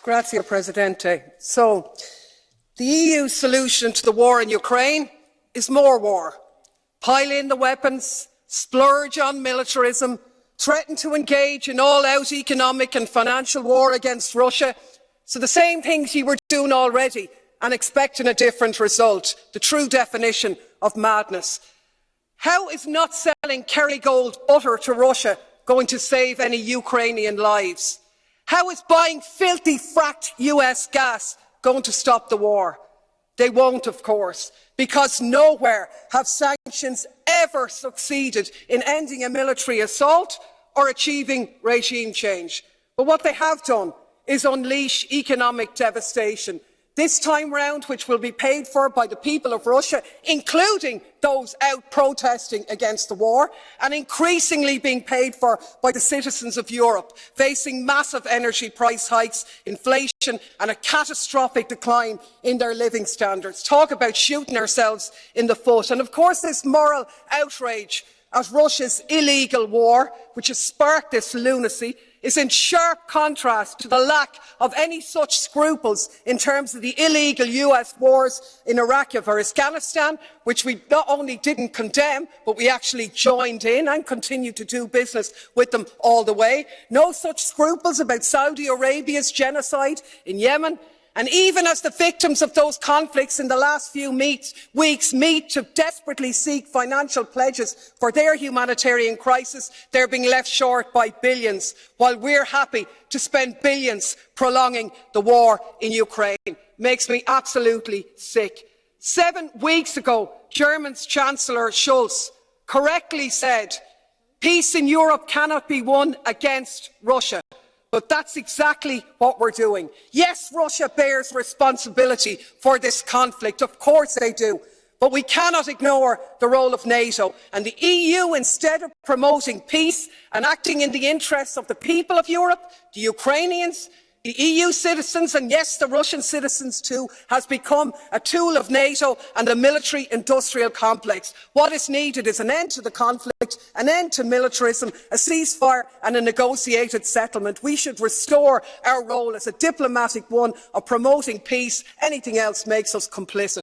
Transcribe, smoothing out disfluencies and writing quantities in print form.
Grazie, Presidente. So, the EU solution to the war in Ukraine is more war. Pile in the weapons, splurge on militarism, threaten to engage in all-out economic and financial war against Russia. So the same things you were doing already and expecting a different result. The true definition of madness. How is not selling Kerrygold butter to Russia going to save any Ukrainian lives? How is buying filthy fracked US gas going to stop the war? They won't, of course, because nowhere have sanctions ever succeeded in ending a military assault or achieving regime change. But what they have done is unleash economic devastation. This time round, which will be paid for by the people of Russia, including those out protesting against the war, and increasingly being paid for by the citizens of Europe, facing massive energy price hikes, inflation and a catastrophic decline in their living standards. Talk about shooting ourselves in the foot. And of course this moral outrage at Russia's illegal war, which has sparked this lunacy, is in sharp contrast to the lack of any such scruples in terms of the illegal US wars in Iraq or Afghanistan, which we not only didn't condemn, but we actually joined in and continue to do business with them all the way. No such scruples about Saudi Arabia's genocide in Yemen. And even as the victims of those conflicts in the last few weeks meet to desperately seek financial pledges for their humanitarian crisis, they're being left short by billions, while we're happy to spend billions prolonging the war in Ukraine. Makes me absolutely sick. 7 weeks ago, Germany's Chancellor Scholz correctly said, "Peace in Europe cannot be won against Russia." But that's exactly what we're doing. Yes, Russia bears responsibility for this conflict. Of course they do. But we cannot ignore the role of NATO. And the EU, instead of promoting peace and acting in the interests of the people of Europe, the Ukrainians, the EU citizens, and yes, the Russian citizens too, has become a tool of NATO and the military-industrial complex. What is needed is an end to the conflict, an end to militarism, a ceasefire and a negotiated settlement. We should restore our role as a diplomatic one of promoting peace. Anything else makes us complicit.